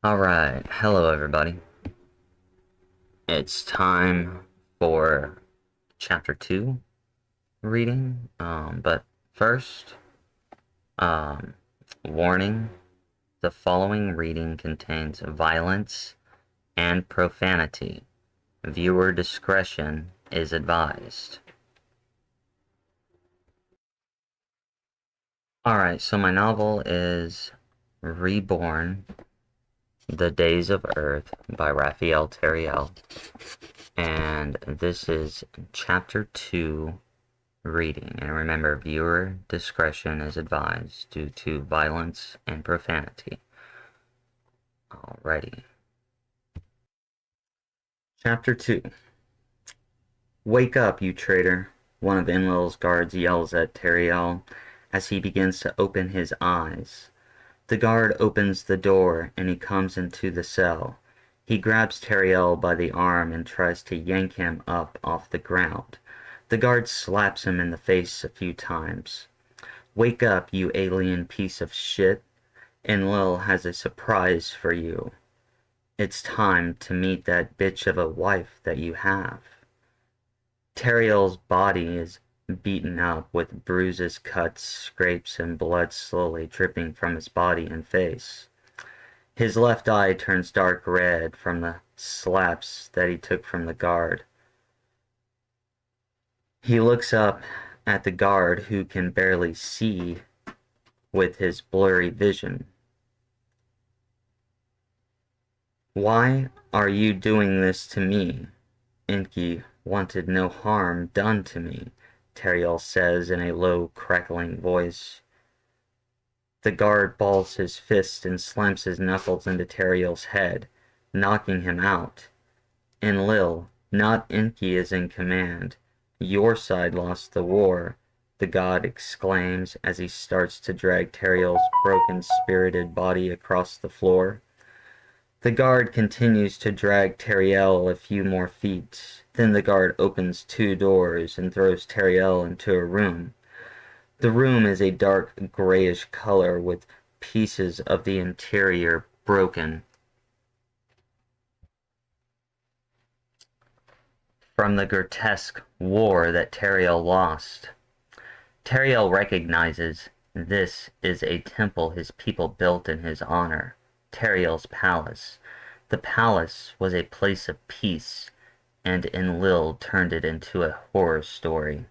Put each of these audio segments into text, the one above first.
Alright, hello everybody. It's time for chapter 2 reading. But first, um, warning, the following reading contains violence and profanity. Viewer discretion is advised. Alright, so my novel is Reborn, The Days of Earth by Raphael Tiriel. And this is chapter 2 reading. And remember, viewer discretion is advised due to violence and profanity. Alrighty. Chapter 2. Wake up, you traitor, one of Enlil's guards yells at Tiriel as he begins to open his eyes. The guard opens the door and he comes into the cell. He grabs Tiriel by the arm and tries to yank him up off the ground. The guard slaps him in the face a few times. Wake up, you alien piece of shit. Enlil has a surprise for you. It's time to meet that bitch of a wife that you have. Tiriel's body is beaten up with bruises, cuts, scrapes, and blood slowly dripping from his body and face. His left eye turns dark red from the slaps that he took from the guard. He looks up at the guard, who can barely see with his blurry vision. Why are you doing this to me? Enki wanted no harm done to me, Tiriel says in a low, crackling voice. The guard balls his fist and slams his knuckles into Tiriel's head, knocking him out. Enlil, not Enki, is in command. Your side lost the war, the god exclaims as he starts to drag Tiriel's broken, spirited body across the floor. The guard continues to drag Tiriel a few more feet. Then the guard opens two doors and throws Tiriel into a room. The room is a dark grayish color with pieces of the interior broken from the grotesque war that Tiriel lost. Tiriel recognizes this is a temple his people built in his honor, Tiriel's palace. The palace was a place of peace, and Enlil turned it into a horror story.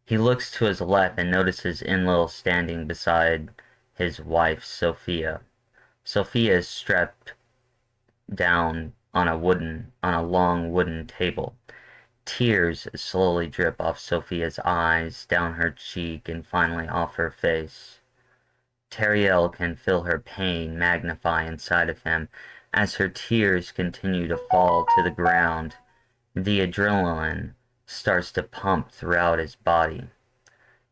He looks to his left and notices Enlil standing beside his wife Sophia. Sophia is strapped down on a long wooden table. Tears slowly drip off Sophia's eyes, down her cheek, and finally off her face. Tiriel can feel her pain magnify inside of him as her tears continue to fall to the ground. The adrenaline starts to pump throughout his body.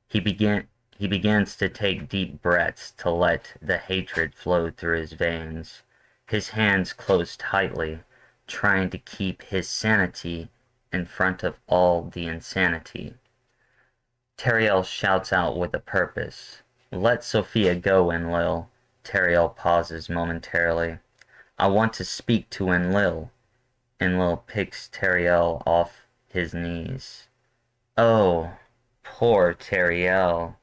He begins to take deep breaths to let the hatred flow through his veins. His hands close tightly, trying to keep his sanity in front of all the insanity. Tiriel shouts out with a purpose. Let Sophia go, Enlil. Tiriel pauses momentarily. I want to speak to Enlil. Enlil picks Tiriel off his knees. Oh, poor Tiriel.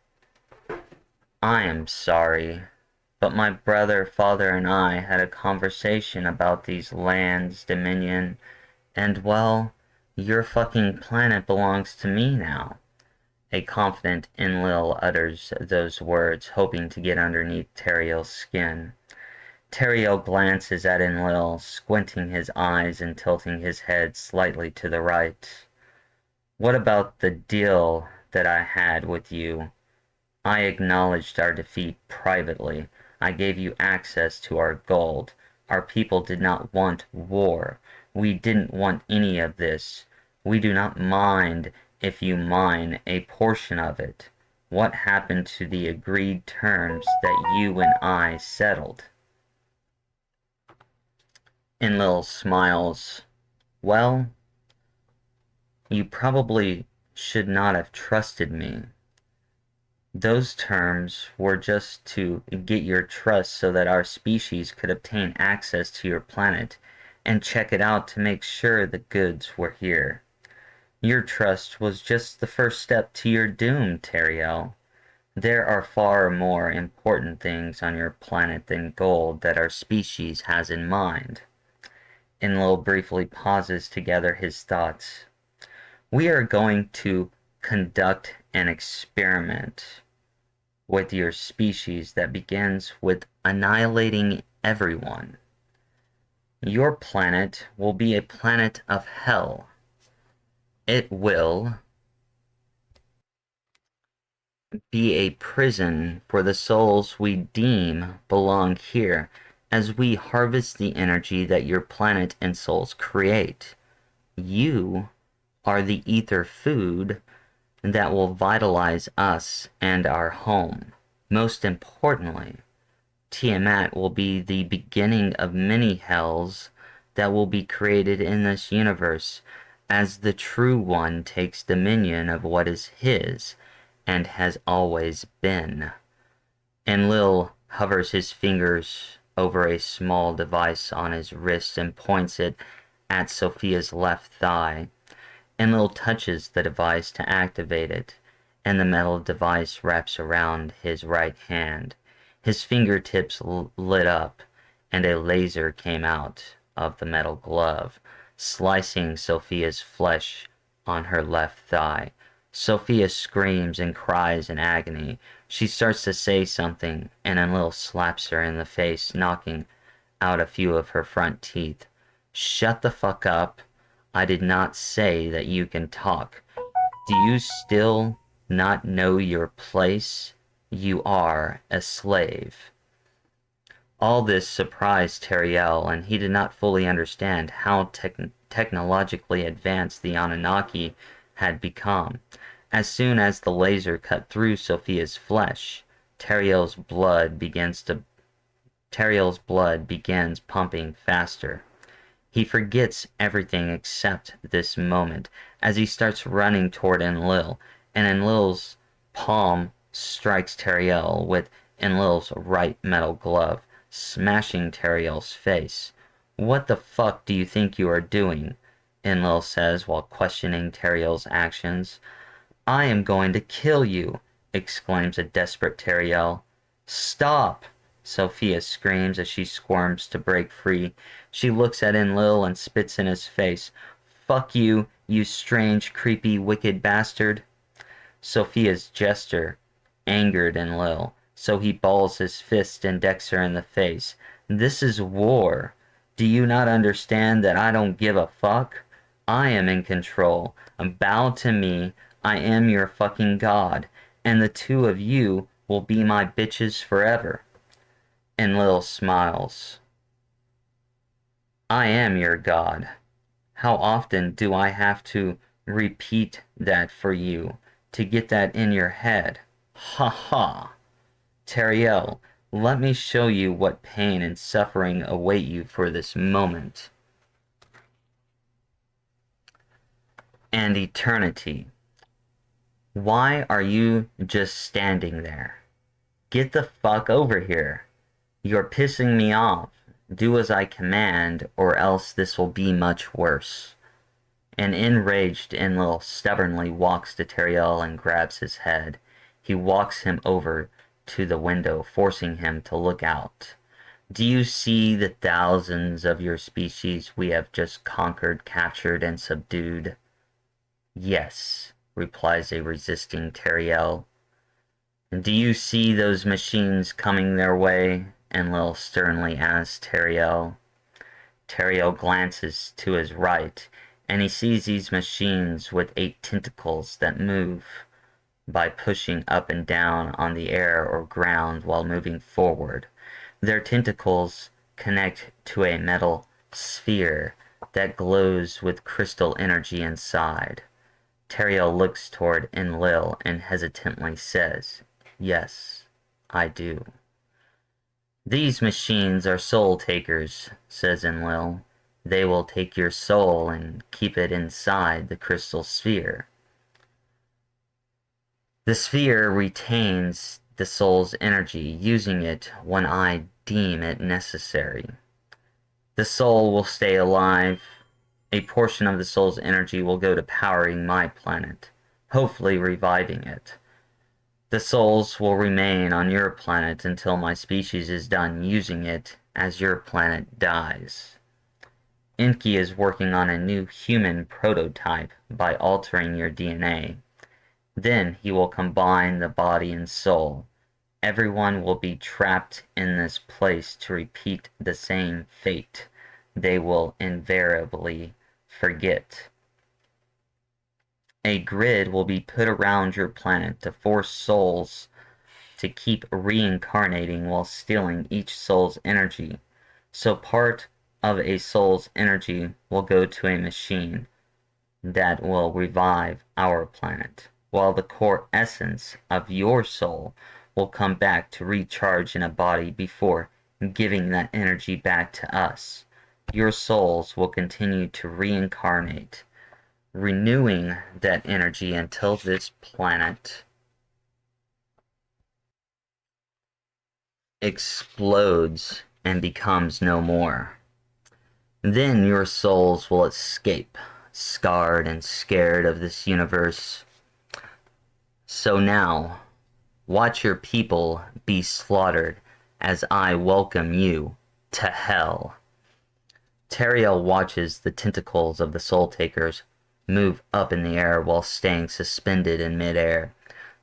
I am sorry, but my brother, father, and I had a conversation about these lands, dominion, and well, your fucking planet belongs to me now. A confident Enlil utters those words, hoping to get underneath Tiriel's skin. Tiriel glances at Enlil, squinting his eyes and tilting his head slightly to the right. What about the deal that I had with you? I acknowledged our defeat privately. I gave you access to our gold. Our people did not want war. We didn't want any of this. We do not mind if you mine a portion of it. What happened to the agreed terms that you and I settled? Enlil smiles. Well, you probably should not have trusted me. Those terms were just to get your trust so that our species could obtain access to your planet and check it out to make sure the goods were here. Your trust was just the first step to your doom, Tiriel. There are far more important things on your planet than gold that our species has in mind. Enlil briefly pauses to gather his thoughts. We are going to conduct an experiment with your species that begins with annihilating everyone. Your planet will be a planet of hell. It will be a prison for the souls we deem belong here as we harvest the energy that your planet and souls create. You are the ether food that will vitalize us and our home. Most importantly, Tiamat will be the beginning of many hells that will be created in this universe as the True One takes dominion of what is his and has always been. Enlil hovers his fingers over a small device on his wrist and points it at Sophia's left thigh. Enlil touches the device to activate it, and the metal device wraps around his right hand. His fingertips lit up, and a laser came out of the metal glove, slicing Sophia's flesh on her left thigh. Sophia screams and cries in agony. She starts to say something, and Enlil slaps her in the face, knocking out a few of her front teeth. "Shut the fuck up. I did not say that you can talk. Do you still not know your place? You are a slave." All this surprised Tiriel, and he did not fully understand how technologically advanced the Anunnaki had become. As soon as the laser cut through Sophia's flesh, Tiriel's blood begins pumping faster. He forgets everything except this moment as he starts running toward Enlil, and Enlil's palm strikes Tiriel with Enlil's right metal glove, smashing Tiriel's face. "What the fuck do you think you are doing?" Enlil says while questioning Tiriel's actions. "I am going to kill you!" exclaims a desperate Tiriel. "Stop!" Sophia screams as she squirms to break free. She looks at Enlil and spits in his face. "Fuck you, you strange, creepy, wicked bastard." Sophia's gesture angered Enlil, so he balls his fist and decks her in the face. "This is war. Do you not understand that I don't give a fuck? I am in control. Bow to me. I am your fucking god, and the two of you will be my bitches forever." Enlil smiles. "I am your god. How often do I have to repeat that for you to get that in your head? Ha ha! Tiriel, let me show you what pain and suffering await you for this moment and eternity. Why are you just standing there? Get the fuck over here. You're pissing me off. Do as I command, or else this will be much worse." An enraged Enlil stubbornly walks to Tiriel and grabs his head. He walks him over to the window, forcing him to look out. "Do you see the thousands of your species we have just conquered, captured, and subdued?" "Yes," replies a resisting Tiriel. "Do you see those machines coming their way?" Enlil sternly asks Tiriel. Tiriel glances to his right, and he sees these machines with 8 tentacles that move by pushing up and down on the air or ground while moving forward. Their tentacles connect to a metal sphere that glows with crystal energy inside. Tiriel looks toward Enlil and hesitantly says, "Yes, I do." "These machines are soul takers," says Enlil. "They will take your soul and keep it inside the crystal sphere." The sphere retains the soul's energy, using it when I deem it necessary. The soul will stay alive. A portion of the soul's energy will go to powering my planet, hopefully reviving it. The souls will remain on your planet until my species is done using it as your planet dies. Enki is working on a new human prototype by altering your DNA. Then he will combine the body and soul. Everyone will be trapped in this place to repeat the same fate. They will invariably forget. A grid will be put around your planet to force souls to keep reincarnating while stealing each soul's energy. So part of a soul's energy will go to a machine that will revive our planet, while the core essence of your soul will come back to recharge in a body before giving that energy back to us. Your souls will continue to reincarnate, renewing that energy until this planet explodes and becomes no more. Then your souls will escape, scarred and scared of this universe. So now, watch your people be slaughtered as I welcome you to hell. Tiriel watches the tentacles of the soul takers move up in the air while staying suspended in midair.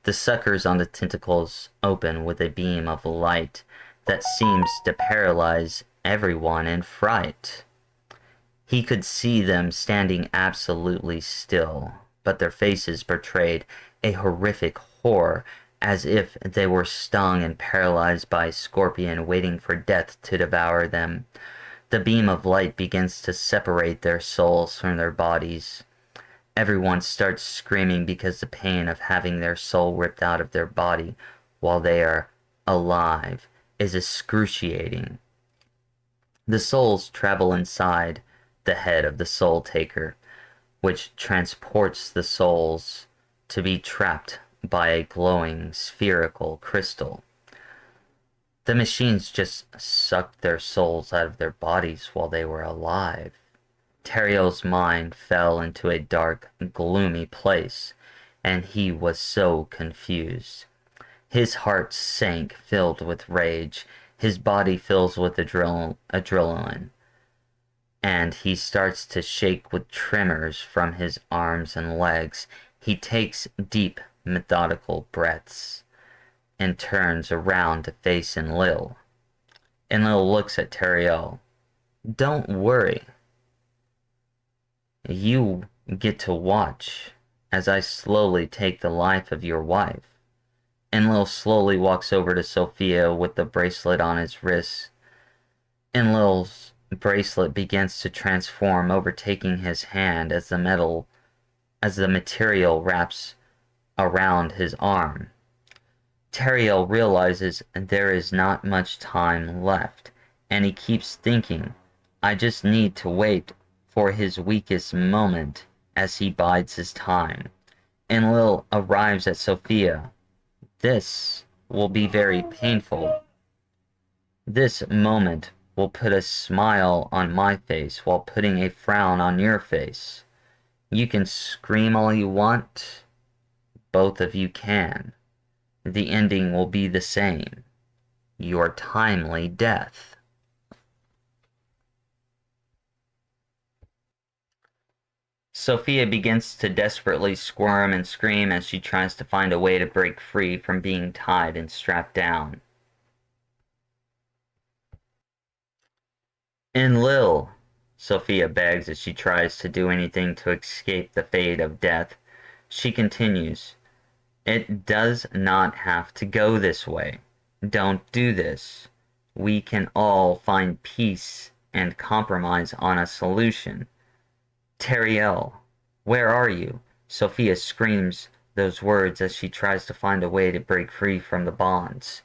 The suckers on the tentacles open with a beam of light that seems to paralyze everyone in fright. He could see them standing absolutely still, but their faces portrayed a horrific horror, as if they were stung and paralyzed by a scorpion waiting for death to devour them. The beam of light begins to separate their souls from their bodies. Everyone starts screaming because the pain of having their soul ripped out of their body while they are alive is excruciating. The souls travel inside the head of the soul taker, which transports the souls to be trapped by a glowing spherical crystal. The machines just sucked their souls out of their bodies while they were alive. Tiriel's mind fell into a dark, gloomy place, and he was so confused. His heart sank, filled with rage. His body fills with adrenaline, and he starts to shake with tremors from his arms and legs. He takes deep, methodical breaths and turns around to face Enlil. Enlil looks at Tiriel. Don't worry. You get to watch as I slowly take the life of your wife. Enlil slowly walks over to Sophia with the bracelet on his wrist. Enlil's bracelet begins to transform, overtaking his hand as the material wraps around his arm. Tiriel realizes there is not much time left, and he keeps thinking, I just need to wait for his weakest moment as he bides his time. Enlil arrives at Sophia. This will be very painful. This moment will put a smile on my face while putting a frown on your face. You can scream all you want. Both of you can. The ending will be the same. Your timely death. Sophia begins to desperately squirm and scream as she tries to find a way to break free from being tied and strapped down. Enlil, Sophia begs as she tries to do anything to escape the fate of death. She continues, It does not have to go this way. Don't do this. We can all find peace and compromise on a solution. Tiriel, where are you? Sophia screams those words as she tries to find a way to break free from the bonds.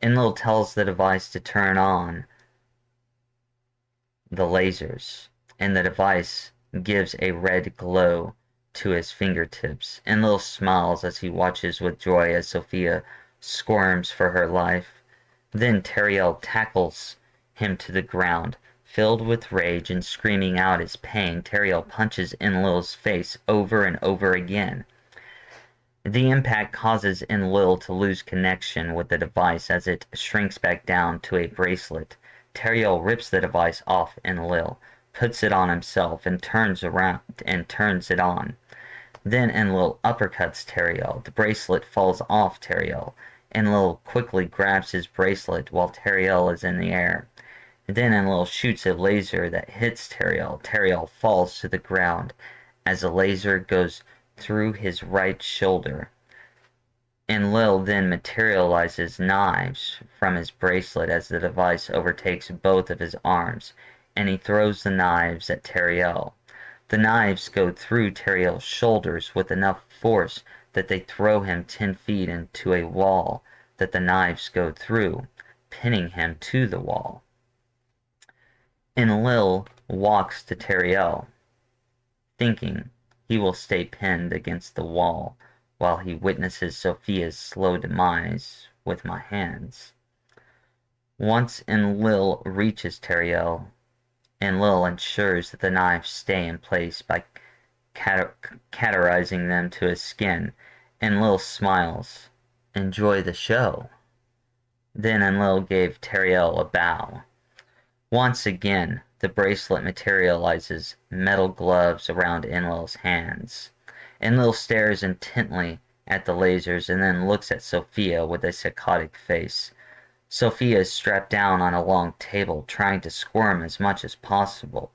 Enlil tells the device to turn on the lasers, and the device gives a red glow to his fingertips. Enlil smiles as he watches with joy as Sophia squirms for her life. Then Tiriel tackles him to the ground. Filled with rage and screaming out his pain, Tiriel punches Enlil's face over and over again. The impact causes Enlil to lose connection with the device as it shrinks back down to a bracelet. Tiriel rips the device off Enlil, puts it on himself, and turns around and turns it on. Then Enlil uppercuts Tiriel. The bracelet falls off Tiriel. Enlil quickly grabs his bracelet while Tiriel is in the air. Then Enlil shoots a laser that hits Tiriel. Tiriel falls to the ground as the laser goes through his right shoulder. Enlil then materializes knives from his bracelet as the device overtakes both of his arms, and he throws the knives at Tiriel. The knives go through Tiriel's shoulders with enough force that they throw him 10 feet into a wall that the knives go through, pinning him to the wall. Enlil walks to Tiriel, thinking he will stay pinned against the wall while he witnesses Sophia's slow demise with my hands. Once Enlil reaches Tiriel, Enlil ensures that the knives stay in place by cauterizing them to his skin. Enlil smiles. Enjoy the show. Then Enlil gave Tiriel a bow. Once again, the bracelet materializes metal gloves around Enlil's hands. Enlil stares intently at the lasers and then looks at Sophia with a psychotic face. Sophia is strapped down on a long table, trying to squirm as much as possible.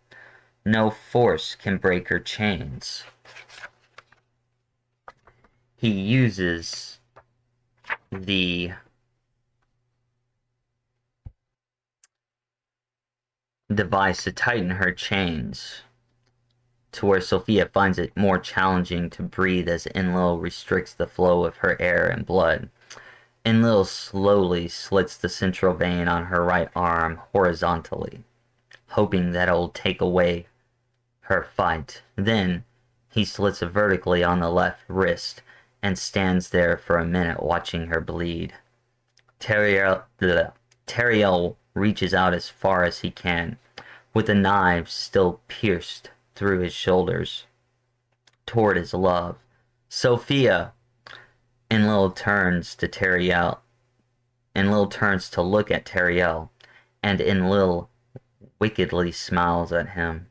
No force can break her chains. He uses the device to tighten her chains to where Sophia finds it more challenging to breathe as Enlil restricts the flow of her air and blood. Enlil slowly slits the central vein on her right arm horizontally, hoping that it will take away her fight. Then he slits it vertically on the left wrist and stands there for a minute watching her bleed. Tiriel reaches out as far as he can, with the knives still pierced through his shoulders, toward his love. Sophia! Enlil turns to Tiriel. Enlil turns to look at Tiriel, and Enlil wickedly smiles at him.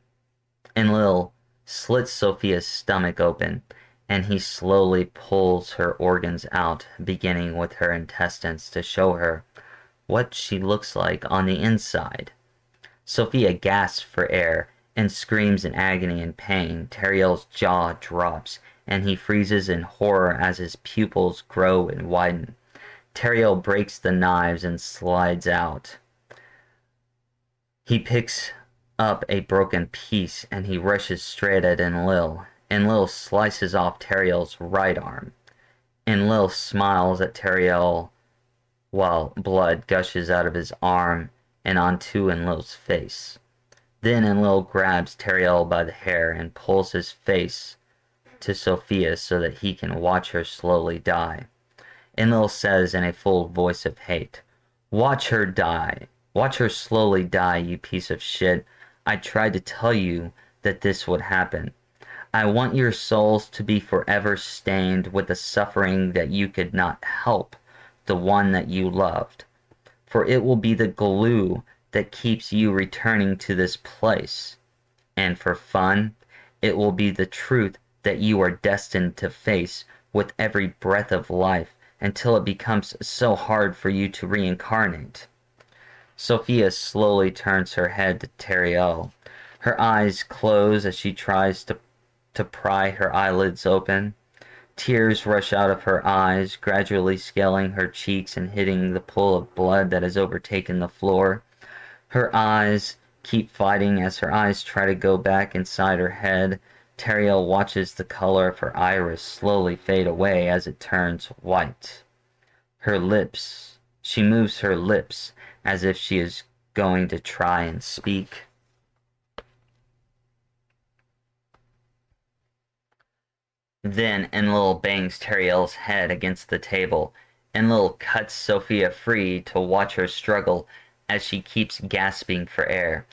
Enlil slits Sophia's stomach open, and he slowly pulls her organs out, beginning with her intestines to show her what she looks like on the inside. Sophia gasps for air and screams in agony and pain. Tiriel's jaw drops, and he freezes in horror as his pupils grow and widen. Tiriel breaks the knives and slides out. He picks up a broken piece and he rushes straight at Enlil. Enlil slices off Tiriel's right arm. Enlil smiles at Tiriel while blood gushes out of his arm and onto Enlil's face. Then Enlil grabs Tiriel by the hair and pulls his face to Sophia so that he can watch her slowly die. Enlil says in a full voice of hate, "Watch her die. Watch her slowly die, you piece of shit. I tried to tell you that this would happen. I want your souls to be forever stained with the suffering that you could not help, the one that you loved. For it will be the glue that keeps you returning to this place. And for fun, it will be the truth that you are destined to face with every breath of life until it becomes so hard for you to reincarnate." Sophia slowly turns her head to Tiriel. Her eyes close as she tries to pry her eyelids open. Tears rush out of her eyes, gradually scaling her cheeks and hitting the pool of blood that has overtaken the floor. Her eyes keep fighting as her eyes try to go back inside her head. Tiriel watches the color of her iris slowly fade away as it turns white. She moves her lips as if she is going to try and speak. Then Enlil bangs Tiriel's head against the table. Enlil cuts Sophia free to watch her struggle as she keeps gasping for air,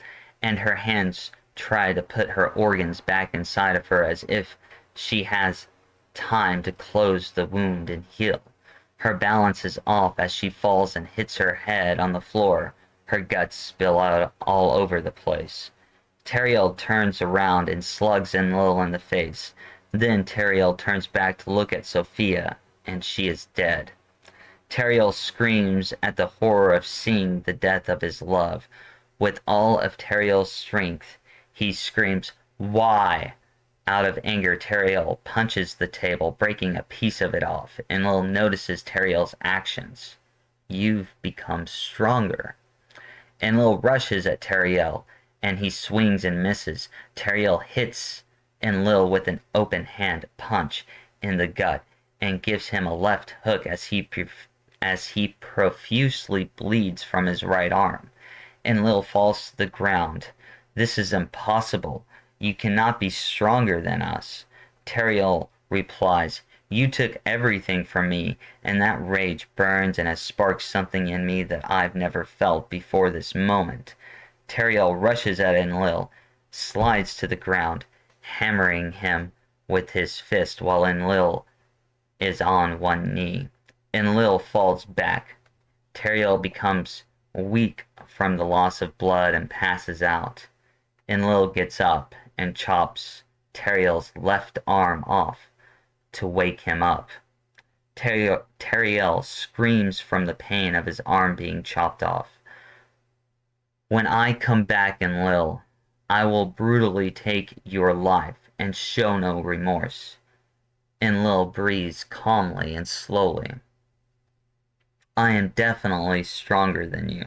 and her hands try to put her organs back inside of her as if she has time to close the wound and heal. Her balance is off as she falls and hits her head on the floor. Her guts spill out all over the place. Tiriel turns around and slugs Enlil in the face. Then Tiriel turns back to look at Sophia, and she is dead. Tiriel screams at the horror of seeing the death of his love. With all of Tiriel's strength, he screams, "Why?" Out of anger, Tiriel punches the table, breaking a piece of it off. Enlil notices Tiriel's actions. "You've become stronger." Enlil rushes at Tiriel, and he swings and misses. Tiriel hits Enlil with an open hand punch in the gut and gives him a left hook as he profusely bleeds from his right arm. Enlil falls to the ground. "This is impossible. You cannot be stronger than us." Tiriel replies, "You took everything from me, and that rage burns and has sparked something in me that I've never felt before this moment." Tiriel rushes at Enlil, slides to the ground, hammering him with his fist while Enlil is on one knee. Enlil falls back. Tiriel becomes weak from the loss of blood and passes out. Enlil gets up and chops Tiriel's left arm off to wake him up. Tiriel screams from the pain of his arm being chopped off. "When I come back, Enlil, I will brutally take your life and show no remorse." Enlil breathes calmly and slowly. "I am definitely stronger than you,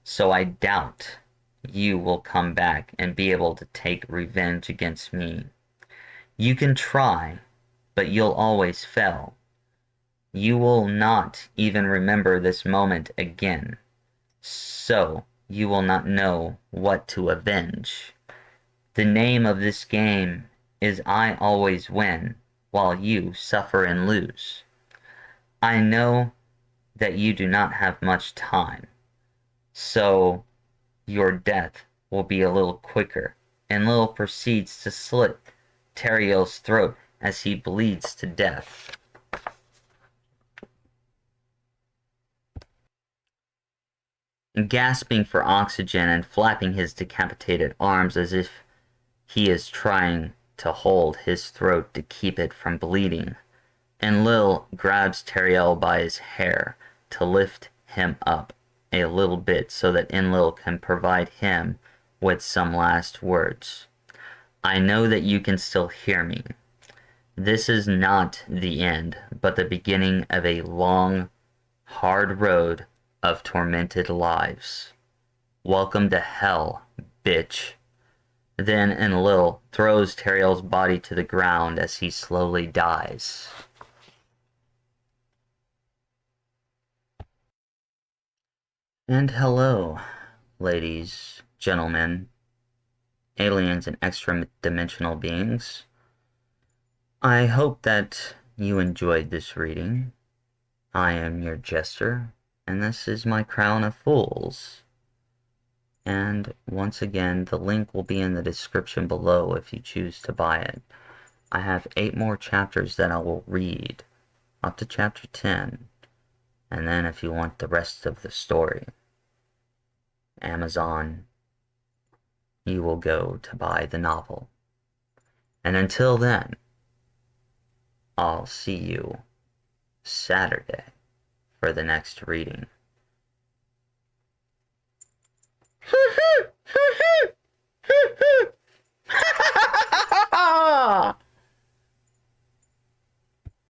so I doubt you will come back and be able to take revenge against me. You can try, but you'll always fail. You will not even remember this moment again, so you will not know what to avenge. The name of this game is I always win, while you suffer and lose. I know that you do not have much time, so your death will be a little quicker." Enlil proceeds to slit Tiriel's throat as he bleeds to death. Gasping for oxygen and flapping his decapitated arms as if he is trying to hold his throat to keep it from bleeding, Enlil grabs Tiriel by his hair to lift him up a little bit so that Enlil can provide him with some last words. "I know that you can still hear me. This is not the end, but the beginning of a long, hard road of tormented lives. Welcome to hell, bitch." Then Enlil throws Tiriel's body to the ground as he slowly dies. And hello, ladies, gentlemen, aliens and extra-dimensional beings. I hope that you enjoyed this reading. I am your jester, and this is my Crown of Fools. And once again, the link will be in the description below if you choose to buy it. I have 8 more chapters that I will read, up to chapter 10. And then if you want the rest of the story, Amazon, you will go to buy the novel. And until then, I'll see you Saturday for the next reading.